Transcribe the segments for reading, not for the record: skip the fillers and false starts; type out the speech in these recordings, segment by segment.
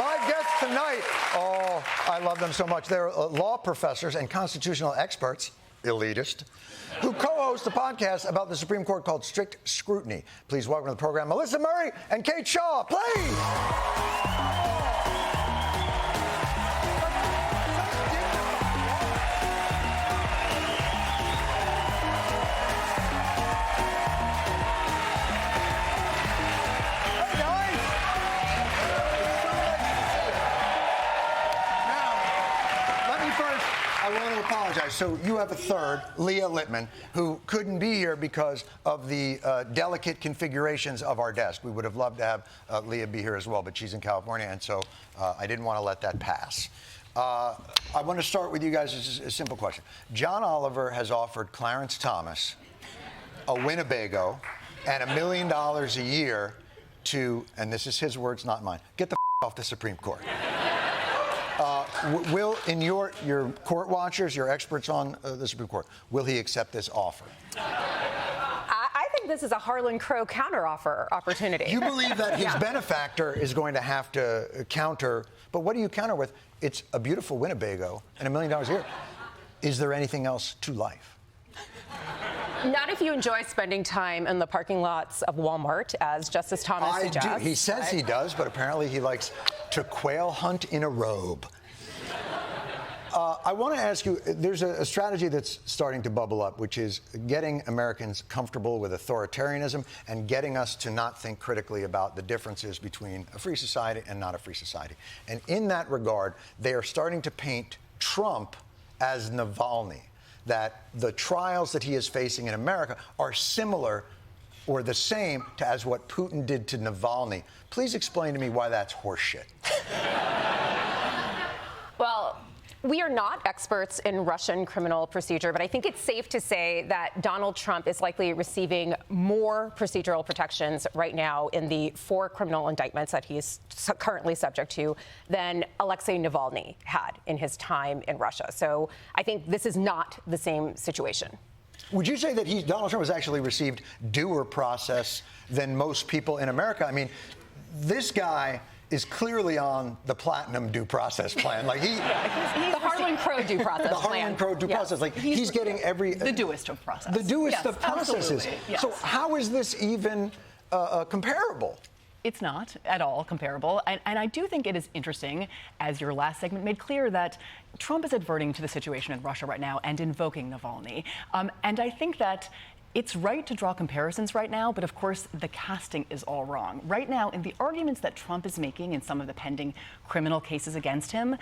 My guests tonight, oh, I love them so much. They're law professors and constitutional experts, elitist, who co-host a podcast about the Supreme Court called Strict Scrutiny. Please welcome to the program Melissa Murray and Kate Shaw, please. I want to apologize. So you have a third, Leah Littman, who couldn't be here because of the delicate configurations of our desk. We would have loved to have Leah be here as well, but she's in California, and so I didn't want to let that pass. I want to start with you guys with a simple question. John Oliver has offered Clarence Thomas a Winnebago and $1 million a year to, and this is his words, not mine, get the off the Supreme Court. Will, in your court watchers, your experts on the Supreme Court, will he accept this offer? I think this is a Harlan Crow counteroffer opportunity. You believe that his benefactor is going to have to counter, but what do you counter with? It's a beautiful Winnebago and $1 million a year. Is there anything else to life? Not if you enjoy spending time in the parking lots of Walmart, as Justice Thomas suggests. He says he does, but apparently he likes to quail hunt in a robe. I want to ask you, there's a strategy that's starting to bubble up, which is getting Americans comfortable with authoritarianism and getting us to not think critically about the differences between a free society and not a free society. And in that regard, they are starting to paint Trump as Navalny, that the trials that he is facing in America are similar or the same to as what Putin did to Navalny. Please explain to me why that's horseshit. Well, we are not experts in Russian criminal procedure, but I think it's safe to say that Donald Trump is likely receiving more procedural protections right now in the 4 criminal indictments that he's currently subject to than Alexei Navalny had in his time in Russia. So I think this is not the same situation. Would you say that Donald Trump has actually received due process than most people in America? I mean, this guy is clearly on the platinum due process plan. Like he's the Harlan Crow due process plan. The Harlan Crow due process. Like he's getting the dewest of process. The dewest of processes. Yes. So how is this even comparable? It's not at all comparable. And I do think it is interesting, as your last segment made clear, that Trump is adverting to the situation in Russia right now and invoking Navalny. And I think that it's right to draw comparisons right now, but of course the casting is all wrong. Right now, in the arguments that Trump is making in some of the pending criminal cases against him,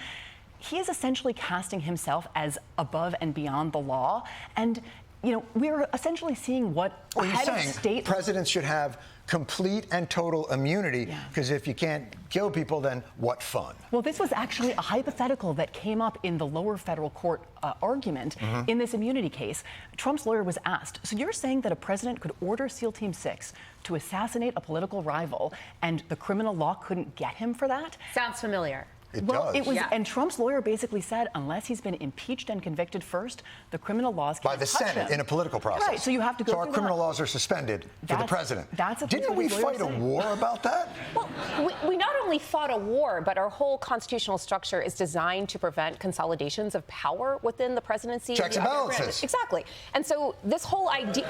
he is essentially casting himself as above and beyond the law. And, you know, we're essentially seeing what Well, you're head of saying state presidents should have complete and total immunity, because if you can't kill people, then what fun? Well, this was actually a hypothetical that came up in the lower federal court argument in this immunity case. Trump's lawyer was asked, so you're saying that a president could order SEAL Team 6 to assassinate a political rival and the criminal law couldn't get him for that? Sounds familiar. It does. It was, and Trump's lawyer basically said, unless he's been impeached and convicted first, the criminal laws can't by the touch Senate him. in a political process. Right, so you have to go So our through criminal that. laws are suspended for the president. Didn't we fight a war about that? Well, we not only fought a war, but our whole constitutional structure is designed to prevent consolidations of power within the presidency. Checks and balances. Exactly. And so this whole idea...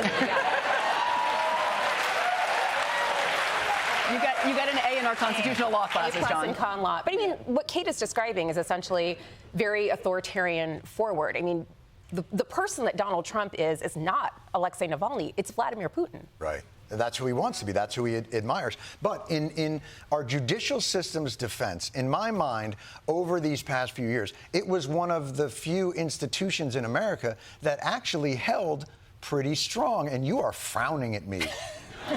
You got an A in our constitutional law classes, John. And con law. But I mean, what Kate is describing is essentially very authoritarian forward. I mean, the person that Donald Trump is not Alexei Navalny. It's Vladimir Putin. Right. That's who he wants to be. That's who he admires. But in our judicial system's defense, in my mind, over these past few years, it was one of the few institutions in America that actually held pretty strong. And you are frowning at me.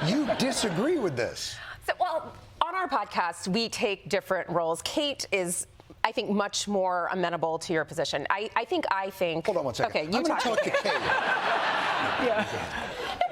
You disagree with this. So, well, on our podcast, we take different roles. Kate is, I think, much more amenable to your position. I think. Hold on one second. Okay, I'm going to talk to Kate. Yeah.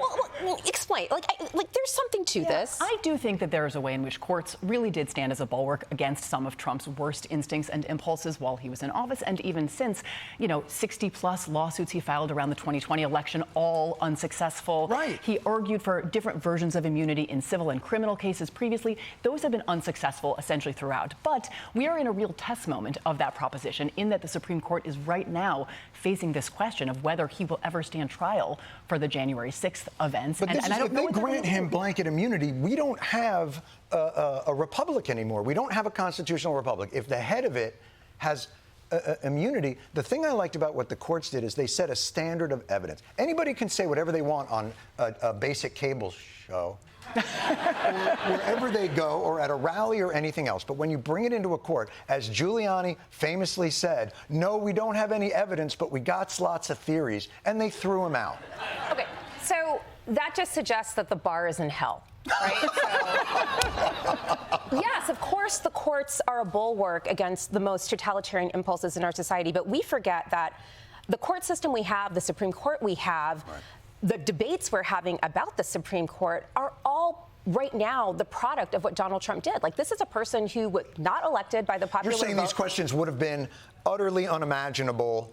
Well, explain. Like there's something to this. I do think that there is a way in which courts really did stand as a bulwark against some of Trump's worst instincts and impulses while he was in office, and even since. 60-plus lawsuits he filed around the 2020 election, all unsuccessful. Right. He argued for different versions of immunity in civil and criminal cases previously. Those have been unsuccessful essentially throughout. But we are in a real test moment of that proposition, in that the Supreme Court is right now facing this question of whether he will ever stand trial for the January 6th events. But if they grant him blanket immunity, we don't have a republic anymore. We don't have a constitutional republic. If the head of it has immunity, the thing I liked about what the courts did is they set a standard of evidence. Anybody can say whatever they want on a basic cable show, or wherever they go, or at a rally or anything else. But when you bring it into a court, as Giuliani famously said, no, we don't have any evidence, but we got lots of theories, and they threw him out. Okay, so that just suggests that the bar is in hell. Right? So, yes, of course, the courts are a bulwark against the most totalitarian impulses in our society, but we forget that the court system we have, the Supreme Court we have, the debates we're having about the Supreme Court are all right now the product of what Donald Trump did. Like, this is a person who was not elected by the popular vote. You're saying these questions would have been utterly unimaginable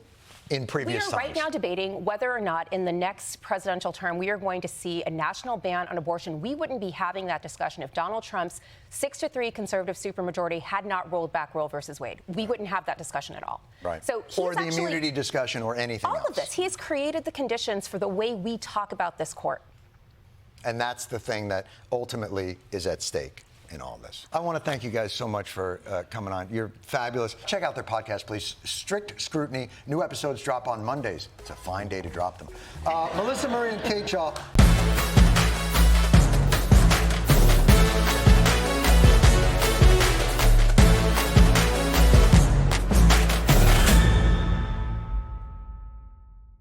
in previous times. We are right now debating whether or not in the next presidential term we are going to see a national ban on abortion. We wouldn't be having that discussion if Donald Trump's 6-3 conservative supermajority had not rolled back Roe versus Wade. We wouldn't have that discussion at all. Right. So or the immunity discussion or anything else. All of this. He has created the conditions for the way we talk about this court. And that's the thing that ultimately is at stake in all this. I want to thank you guys so much for coming on. You're fabulous. Check out their podcast, please. Strict Scrutiny. New episodes drop on Mondays. It's a fine day to drop them. Melissa Murray and Kate Shaw.